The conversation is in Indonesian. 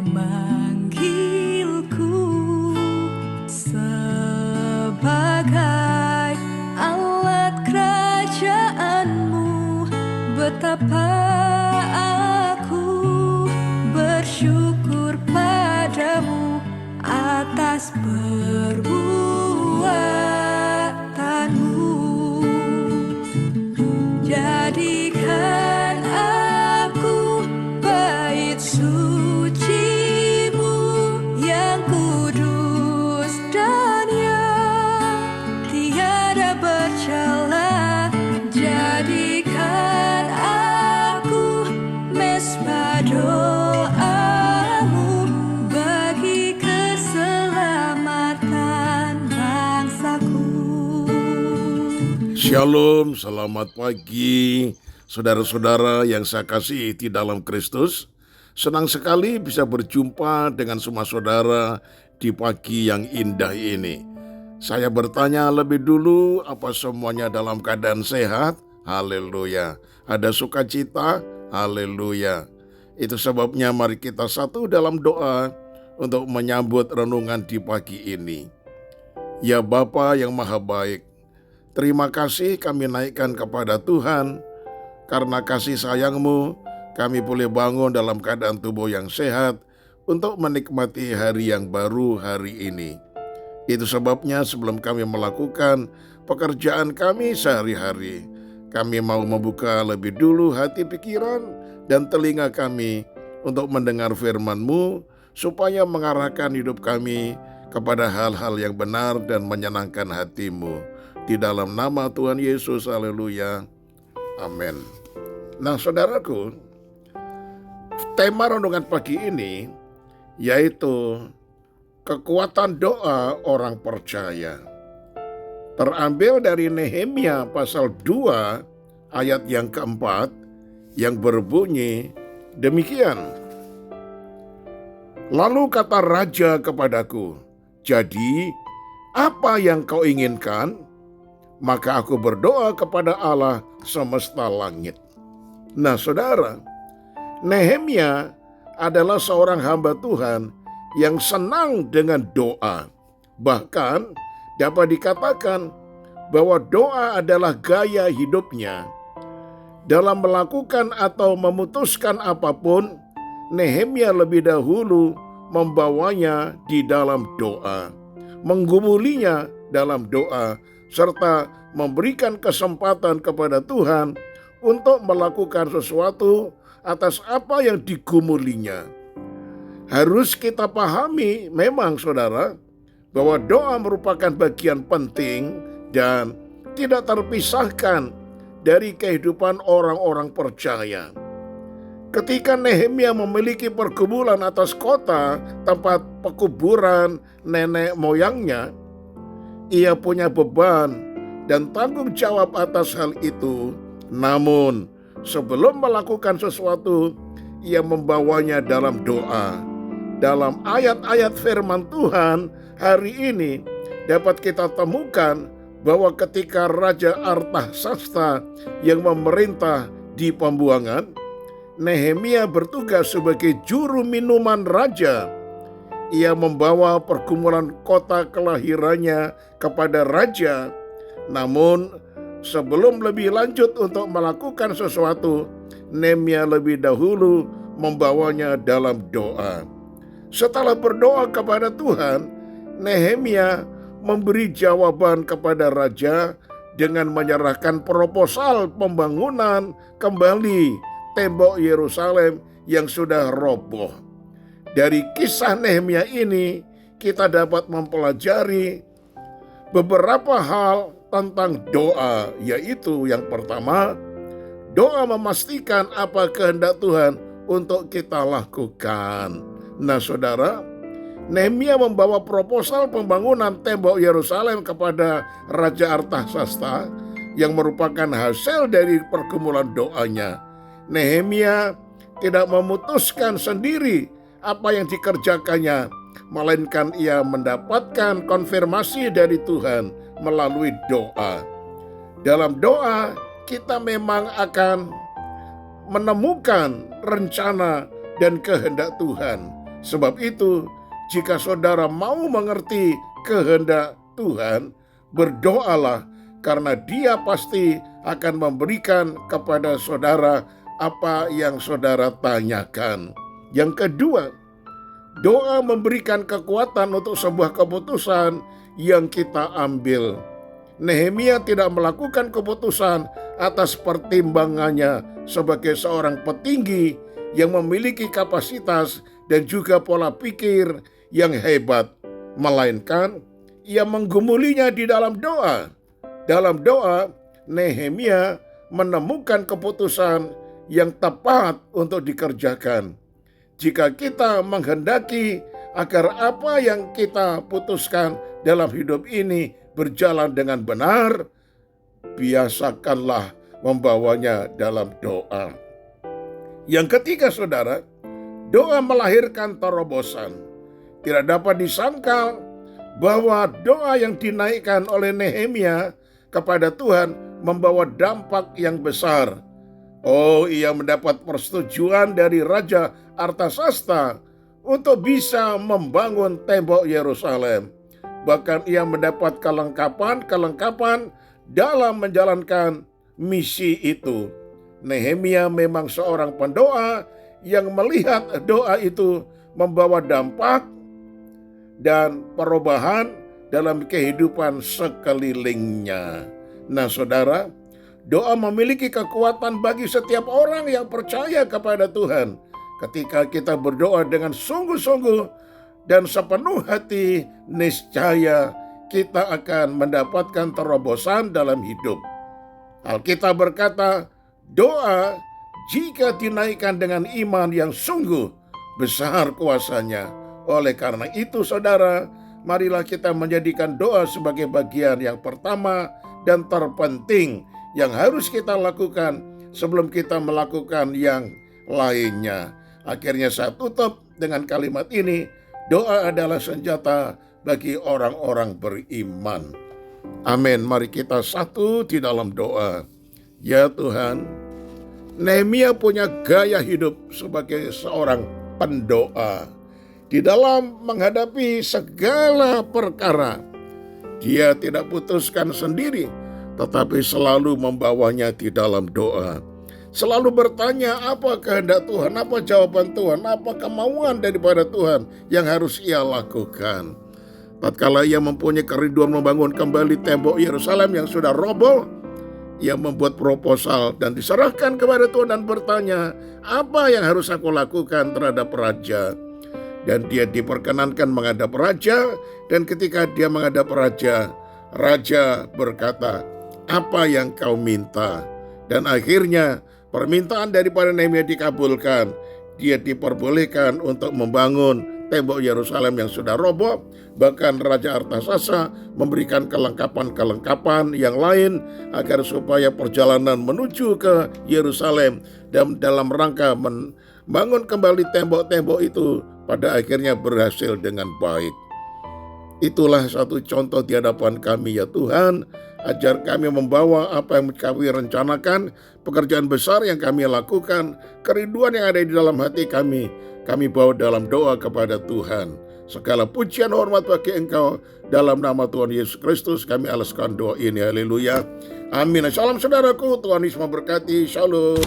memanggilku sebagai alat kerajaanmu. Betapa aku bersyukur padamu atas perbuatanmu. Jadikan aku bait suci-Mu yang kudus dan yang tiada bercela. Jadikan aku mesbah doa-Mu bagi keselamatan bangsaku. Shalom, selamat pagi saudara-saudara yang saya kasihi di dalam Kristus. Senang sekali bisa berjumpa dengan semua saudara di pagi yang indah ini. Saya bertanya lebih dulu, apa semuanya dalam keadaan sehat? Haleluya. Ada sukacita? Haleluya. Itu sebabnya mari kita satu dalam doa untuk menyambut renungan di pagi ini. Ya Bapa yang Maha Baik, terima kasih kami naikkan kepada Tuhan. Karena kasih sayang-Mu, kami boleh bangun dalam keadaan tubuh yang sehat untuk menikmati hari yang baru hari ini. Itu sebabnya sebelum kami melakukan pekerjaan kami sehari-hari, kami mau membuka lebih dulu hati pikiran dan telinga kami untuk mendengar firman-Mu, supaya mengarahkan hidup kami kepada hal-hal yang benar dan menyenangkan hati-Mu. Di dalam nama Tuhan Yesus, haleluya, amin. Nah saudaraku, tema renungan pagi ini yaitu kekuatan doa orang percaya. Terambil dari Nehemia pasal 2 ayat yang keempat yang berbunyi demikian. Lalu kata raja kepadaku, jadi apa yang kau inginkan? Maka aku berdoa kepada Allah semesta langit. Nah saudara, Nehemia adalah seorang hamba Tuhan yang senang dengan doa. Bahkan dapat dikatakan bahwa doa adalah gaya hidupnya. Dalam melakukan atau memutuskan apapun, Nehemia lebih dahulu membawanya di dalam doa, menggumulinya dalam doa, serta memberikan kesempatan kepada Tuhan untuk melakukan sesuatu atas apa yang digumulinya. Harus kita pahami memang saudara, bahwa doa merupakan bagian penting dan tidak terpisahkan dari kehidupan orang-orang percaya. Ketika Nehemia memiliki pergumulan atas kota tempat pekuburan nenek moyangnya, ia punya beban dan tanggung jawab atas hal itu. Namun, sebelum melakukan sesuatu, ia membawanya dalam doa. Dalam ayat-ayat firman Tuhan hari ini dapat kita temukan bahwa ketika Raja Artasasta yang memerintah di pembuangan, Nehemia bertugas sebagai juru minuman raja. Ia membawa pergumulan kota kelahirannya kepada raja. Namun sebelum lebih lanjut untuk melakukan sesuatu, Nehemia lebih dahulu membawanya dalam doa. Setelah berdoa kepada Tuhan, Nehemia memberi jawaban kepada raja dengan menyerahkan proposal pembangunan kembali tembok Yerusalem yang sudah roboh. Dari kisah Nehemia ini kita dapat mempelajari beberapa hal tentang doa, yaitu yang pertama, doa memastikan apa kehendak Tuhan untuk kita lakukan. Nah saudara, Nehemia membawa proposal pembangunan tembok Yerusalem kepada Raja Artasasta yang merupakan hasil dari pergumulan doanya. Nehemia tidak memutuskan sendiri apa yang dikerjakannya, melainkan ia mendapatkan konfirmasi dari Tuhan melalui doa. Dalam doa, kita memang akan menemukan rencana dan kehendak Tuhan. Sebab itu, jika saudara mau mengerti kehendak Tuhan, berdoalah, karena Dia pasti akan memberikan kepada saudara apa yang saudara tanyakan. Yang kedua, doa memberikan kekuatan untuk sebuah keputusan yang kita ambil. Nehemia tidak melakukan keputusan atas pertimbangannya sebagai seorang petinggi yang memiliki kapasitas dan juga pola pikir yang hebat, melainkan ia menggumulinya di dalam doa. Dalam doa, Nehemia menemukan keputusan yang tepat untuk dikerjakan. Jika kita menghendaki agar apa yang kita putuskan dalam hidup ini berjalan dengan benar, biasakanlah membawanya dalam doa. Yang ketiga, saudara, doa melahirkan terobosan. Tidak dapat disangkal bahwa doa yang dinaikkan oleh Nehemia kepada Tuhan membawa dampak yang besar. Ia mendapat persetujuan dari Raja Artasasta untuk bisa membangun tembok Yerusalem. Bahkan ia mendapat kelengkapan dalam menjalankan misi itu. Nehemia memang seorang pendoa yang melihat doa itu membawa dampak dan perubahan dalam kehidupan sekelilingnya. Nah, saudara, doa memiliki kekuatan bagi setiap orang yang percaya kepada Tuhan. Ketika kita berdoa dengan sungguh-sungguh dan sepenuh hati, niscaya kita akan mendapatkan terobosan dalam hidup. Alkitab berkata, doa jika dinaikkan dengan iman yang sungguh, besar kuasanya. Oleh karena itu, saudara, marilah kita menjadikan doa sebagai bagian yang pertama dan terpenting yang harus kita lakukan sebelum kita melakukan yang lainnya. Akhirnya saya tutup dengan kalimat ini, doa adalah senjata bagi orang-orang beriman. Amin. Mari kita satu di dalam doa. Ya Tuhan, Nehemia punya gaya hidup sebagai seorang pendoa. Di dalam menghadapi segala perkara, dia tidak putuskan sendiri, tetapi selalu membawanya di dalam doa. Selalu bertanya apa kehendak Tuhan, apa jawaban Tuhan, apa kemauan daripada Tuhan yang harus ia lakukan. Tatkala ia mempunyai kerinduan membangun kembali tembok Yerusalem yang sudah roboh, ia membuat proposal dan diserahkan kepada Tuhan dan bertanya, apa yang harus aku lakukan terhadap raja? Dan dia diperkenankan menghadap raja, dan ketika dia menghadap raja, raja berkata, apa yang kau minta? Dan akhirnya permintaan daripada Nehemia dikabulkan. Dia diperbolehkan untuk membangun tembok Yerusalem yang sudah roboh. Bahkan Raja Artasasta memberikan kelengkapan yang lain agar supaya perjalanan menuju ke Yerusalem dan dalam rangka membangun kembali tembok-tembok itu pada akhirnya berhasil dengan baik. Itulah satu contoh di hadapan kami, ya Tuhan. Ajar kami membawa apa yang kami rencanakan, pekerjaan besar yang kami lakukan, kerinduan yang ada di dalam hati kami bawa dalam doa kepada Tuhan. Segala pujian hormat bagi Engkau, dalam nama Tuhan Yesus Kristus kami alaskan doa ini. Haleluya. Amin. Salam saudaraku, Tuhan Yesus memberkati. Shalom.